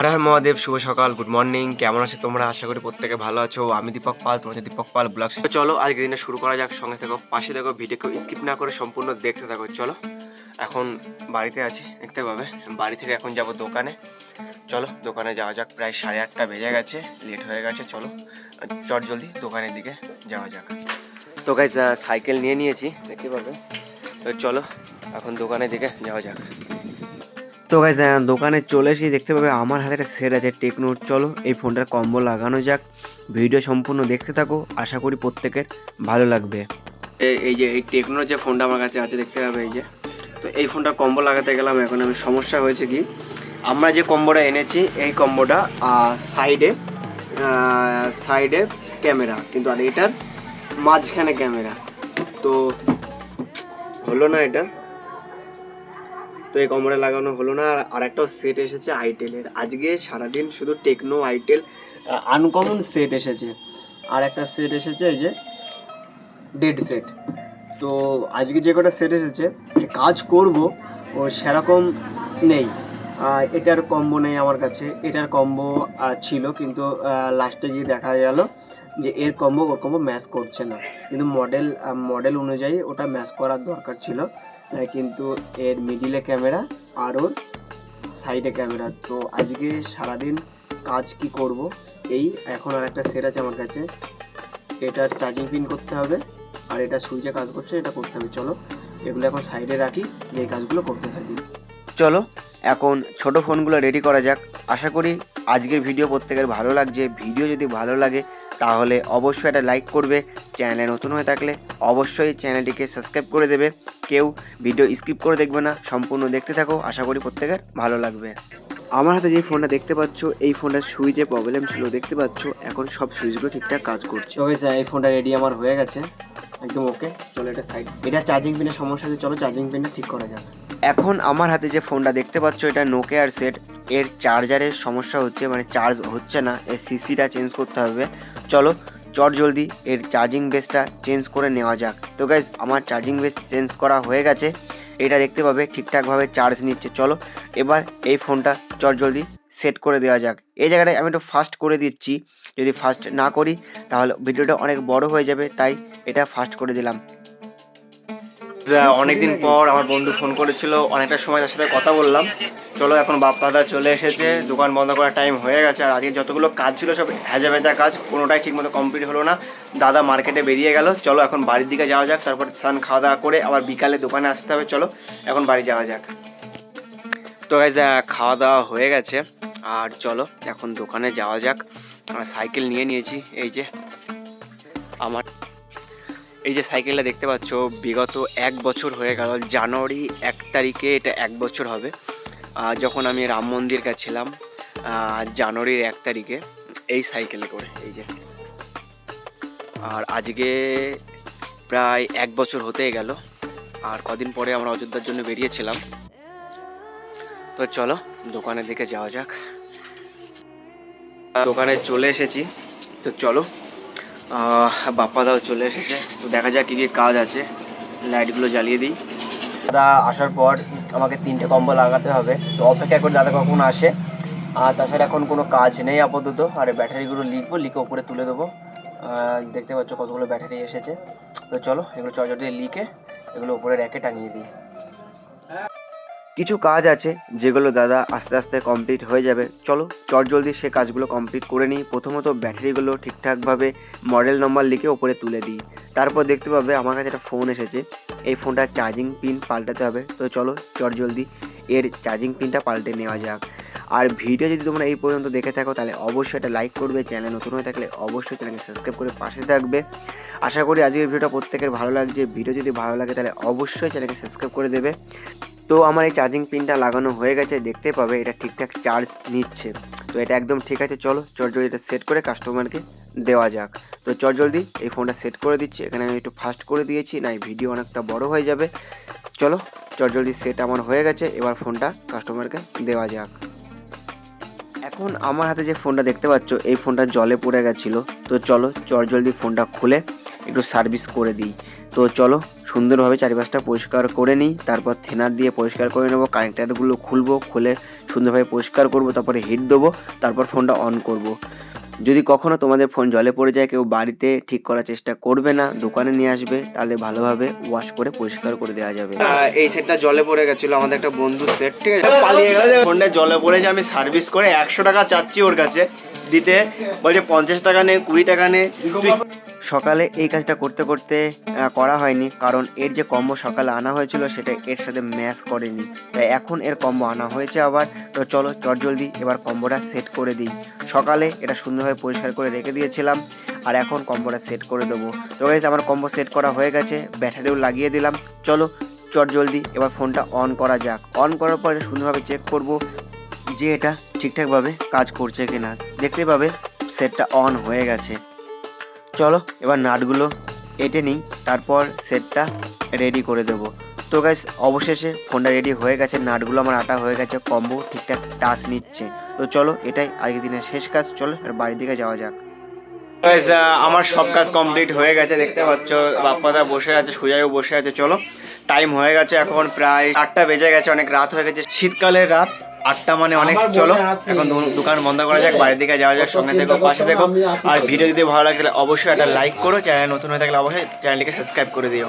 হর হর মহাদেব, শুভ সকাল, good morning. কেমন আছো তোমরা? আশা করি প্রত্যেকে ভালো আছো। আমি দীপক পাল, তোমাদের দীপক পাল ব্লগস। তো চলো আজকে দিনে শুরু করা যাক। সঙ্গে থেকো, পাশে দেখো, ভিডিওকে স্কিপ না করে সম্পূর্ণ দেখতে থাকো। চলো, এখন বাড়িতে আছি, দেখতে পাবে। বাড়ি থেকে এখন যাব দোকানে। চলো দোকানে যাওয়া যাক। প্রায় 8:30 বেজে গেছে, লেট হয়ে গেছে। চলো চট জলদি দোকানের দিকে যাওয়া যাক। তো গাইজ সাইকেল নিয়ে নিয়েছি, দেখতে পাবে। তো চলো এখন দোকানের দিকে যাওয়া যাক। তো গাইজ দোকানে চলে এসেছি, দেখতে পাবে আমার হাতে একটা সেট আছে টেকনোর। চলো এই ফোনটার কম্বো লাগানো যাক। ভিডিও সম্পূর্ণ দেখতে থাকো, আশা করি প্রত্যেকের ভালো লাগবে। এই যে এই টেকনোর যে ফোনটা আমার কাছে আছে, দেখতে পাবে এই যে। তো এই ফোনটার কম্বো লাগাতে গেলাম। এখন আমি সমস্যা হয়েছে কি, আমরা যে কম্বোটা এনেছি এই কম্বোটা সাইডে সাইডে ক্যামেরা, কিন্তু আর এটার মাঝখানে ক্যামেরা, তো হলো না এটা। তো এই কম্বোটা লাগানো হলো না। আর একটাও সেট এসেছে আইটেলের। আজকে সারাদিন শুধু টেকনো আইটেল আনকমন সেট এসেছে। আর একটা সেট এসেছে এই যে ডেড সেট। তো আজকে যে কটা সেট এসেছে কাজ করব ও সেরকম নেই। এটার কম্বো নেই আমার কাছে, এটার কম্বো ছিল, কিন্তু লাস্টে গিয়ে দেখা গেল যে এর কম্বো ওর কম্বো ম্যাচ করছে না। কিন্তু মডেল অনুযায়ী ওটা ম্যাচ করার দরকার ছিল, কিন্তু এর মিডিলে ক্যামেরা আর ওর সাইডে ক্যামেরা। তো আজকে সারাদিন কাজ কি করব, এই এখন আর একটা সেট আছে আমার কাছে, এটার চার্জিং পিন করতে হবে, আর এটা সুইচে কাজ করছে, এটা করতে হবে। চলো এগুলো এখন সাইডে রাখি, এই কাজগুলো করতে থাকি। চলো এখন ছোট ফোনগুলো রেডি করা যাক। আশা করি আজকের ভিডিও প্রত্যেকের ভালো লাগছে। ভিডিও যদি ভালো লাগে তাহলে অবশ্যই একটা লাইক করবে। চ্যানেলে নতুন হয়ে থাকলে অবশ্যই চ্যানেলটিকে সাবস্ক্রাইব করে দেবে। কেউ ভিডিও স্কিপ করে দেখবে না, সম্পূর্ণ দেখতে থাকো, আশা করি প্রত্যেকের ভালো লাগবে। আমার হাতে যে ফোনটা দেখতে পাচ্ছ, এই ফোনটার সুইচে প্রবলেম ছিল, দেখতে পাচ্ছ এখন সব সুইচগুলো ঠিকঠাক কাজ করছে। তো এই ফোনটা রেডি আমার হয়ে গেছে, একদম ওকে। চলো এটা সাইড, এটা চার্জিং পিনের সমস্যা আছে, চলো চার্জিং পিনটা ঠিক করা যাবে। এখন আমার হাতে যে ফোনটা দেখতে পাচ্ছ, এটা নোকিয়ার সেট। এর চার্জারের সমস্যা হচ্ছে, মানে চার্জ হচ্ছে না, এর সিসিটা চেঞ্জ করতে হবে। চলো চট জলদি এর চার্জিং বেসটা চেঞ্জ করে নেওয়া যাক। তো গাইজ আমার চার্জিং বেস চেঞ্জ করা হয়ে গেছে, এটা দেখতে পাবে ঠিকঠাকভাবে চার্জ নিচ্ছে। চলো এবার এই ফোনটা চট জলদি সেট করে দেওয়া যাক। এই জায়গাটায় আমি একটু ফাস্ট করে দিচ্ছি, যদি ফাস্ট না করি তাহলে ভিডিওটা অনেক বড় হয়ে যাবে, তাই এটা ফাস্ট করে দিলাম। অনেকদিন পর আমার বন্ধু ফোন করেছিল, অনেকটা সময় তার সাথে কথা বললাম। চলো এখন বাপ্পাদা চলে এসেছে, দোকান বন্ধ করার টাইম হয়ে গেছে। আর আজকে যতগুলো কাজ ছিল সব হ্যাজা ভেজা কাজ, কোনোটাই ঠিকমতো কমপ্লিট হলো না। দাদা মার্কেটে বেরিয়ে গেল। চলো এখন বাড়ির দিকে যাওয়া যাক, তারপর স্নান খাওয়া দাওয়া করে আবার বিকালে দোকানে আসতে হবে। চলো এখন বাড়ি যাওয়া যাক। তো গাইজ খাওয়া দাওয়া হয়ে গেছে, আর চলো এখন দোকানে যাওয়া যাক। সাইকেল নিয়ে নিয়েছি, এই যে আমার এই যে সাইকেলটা দেখতে পাচ্ছ, বিগত 1 বছর হয়ে গেল। জানুয়ারি 1 তারিখে এটা 1 বছর হবে, যখন আমি রাম মন্দির গেছিলাম জানুয়ারির 1 তারিখে এই সাইকেলে করে, এই যে। আর আজকে প্রায় 1 বছর হতেই গেল। আর কদিন পরে আমরা অযোধ্যার জন্য বেরিয়েছিলাম। তো চলো দোকানের দিকে যাওয়া যাক। দোকানে চলে এসেছি, তো চলো বাপ্পাদাও চলে এসেছে। তো দেখা যাক কী কী কাজ আছে, লাইটগুলো জ্বালিয়ে দিই। দাদা আসার পর আমাকে 3টে কম্বো লাগাতে হবে, তো অপেক্ষা করে দাদা কখন আসে। আর তাছাড়া এখন কোনো কাজ নেই আপাতত। আর ব্যাটারিগুলো লিখে ওপরে তুলে দেবো। দেখতে পাচ্ছ কতগুলো ব্যাটারি এসেছে। তো চলো এগুলো চার্জার দিয়ে লিখে এগুলো উপরে র্যাকে টাঙিয়ে দিই। কিছু কাজ আছে যেগুলো দাদা আস্তে আস্তে কমপ্লিট হয়ে যাবে। চলো চট জলদি সে কাজগুলো কমপ্লিট করে নিই। প্রথমত ব্যাটারিগুলো ঠিকঠাকভাবে মডেল নম্বর লিখে ওপরে তুলে দিই। তারপর দেখতে পাবে আমার কাছে একটা ফোন এসেছে, এই ফোনটার চার্জিং পিন পাল্টাতে হবে। তো চলো চট জলদি এর চার্জিং পিনটা পাল্টে নেওয়া যাক। আর ভিডিও যদি তোমরা এই পর্যন্ত দেখে থাকো তাহলে অবশ্যই একটা লাইক করবে। চ্যানেল নতুন হয়ে থাকলে অবশ্যই চ্যানেলকে সাবস্ক্রাইব করে পাশে থাকবে। আশা করি আজকের ভিডিওটা প্রত্যেকের ভালো লাগছে। ভিডিও যদি ভালো লাগে তাহলে অবশ্যই চ্যানেলকে সাবস্ক্রাইব করে দেবে। তো আমার এই চার্জিং পিনটা লাগানো হয়ে গেছে, দেখতে পাবে এটা ঠিকঠাক চার্জ নিচ্ছে। তো এটা একদম ঠিক আছে। চলো চট জলদি এটা সেট করে কাস্টমারকে দেওয়া যাক। তো চট জলদি এই ফোনটা সেট করে দিচ্ছি। এখানে আমি একটু ফাস্ট করে দিয়েছি, না ভিডিও অনেকটা বড় হয়ে যাবে। চলো চট জলদি সেট আমার হয়ে গেছে, এবার ফোনটা কাস্টমারকে দেওয়া যাক। এখন আমার হাতে যে ফোনটা দেখতে পাচ্ছ, এই ফোনটা জলে পড়ে গেছিলো। তো চলো চট জলদি ফোনটা খুলে একটু সার্ভিস করে দিই। তো চলো সুন্দরভাবে চারিপাশটা পরিষ্কার করে নিই, তারপর থিনার দিয়ে পরিষ্কার করে নেবো, কানেক্টারগুলো খুলবো, খুলে সুন্দরভাবে পরিষ্কার করব, তারপরে হিট দেবো, তারপর ফোনটা অন করব। যদি কখনো তোমাদের ফোন জলে পড়ে যায়, কেউ বাড়িতে ঠিক করার চেষ্টা করবে না, দোকানে নিয়ে আসবে, তাহলে ভালোভাবে ওয়াশ করে পরিষ্কার করে দেওয়া যাবে। এই সেটটা জলে পড়ে গেছিলো, আমাদের একটা বন্ধু সেট, ঠিক আছে, পালিয়ে গেল, ফোনটা জলে পড়েছে, আমি সার্ভিস করে 100 টাকা চাচ্ছি ওর কাছে দিতে, বলছে 50 টাকা নে, 20 টাকা নে। সকালে এই কাজটা করতে করতে করা হয়নি, কারণ এর যে কম্বো সকালে আনা হয়েছিল সেটা এর সাথে ম্যাচ করেনি, তাই এখন এর কম্বো আনা হয়েছে আবার। তো চলো চটজলদি এবার কম্বোটা সেট করে দিই। সকালে এটা সুন্দরভাবে পরিষ্কার করে রেখে দিয়েছিলাম, আর এখন কম্বোটা সেট করে দেবো। তো গাইস আমার কম্বো সেট করা হয়ে গেছে, ব্যাটারিও লাগিয়ে দিলাম। চলো চটজলদি এবার ফোনটা অন করা যাক। অন করার পরে সুন্দরভাবে চেক করব যে এটা ঠিকঠাকভাবে কাজ করছে কিনা। দেখতে পাবে সেটটা অন হয়ে গেছে। চলো এবার নাটগুলো এঁটে নিই, তারপর সেটটা রেডি করে দেবো। তো গাইস অবশেষে ফোনটা রেডি হয়ে গেছে, নাটগুলো আমার আটা হয়ে গেছে, কম্বো ঠিকঠাক টাচ নিচ্ছে। তো চলো এটাই আজকের দিনের শেষ কাজ, চলো আর বাড়ির দিকে যাওয়া যাক। গাইস আমার সব কাজ কমপ্লিট হয়ে গেছে, দেখতে পাচ্ছ বাপ্পাদা বসে আছে, সুজাইও বসে আছে। চলো টাইম হয়ে গেছে এখন প্রায় 8টা বেজে গেছে, অনেক রাত হয়ে গেছে, শীতকালের রাত 8টা মানে অনেক। চলো এখন দোকান বন্ধ করা যাক, বাড়ির দিকে যাওয়া যাক, সঙ্গে দেখো পাশে দেখো। আর ভিডিও যদি ভালো লাগলে অবশ্যই একটা লাইক করো, চ্যানেল নতুন হয়ে থাকলে অবশ্যই চ্যানেলটিকে সাবস্ক্রাইব করে দিও।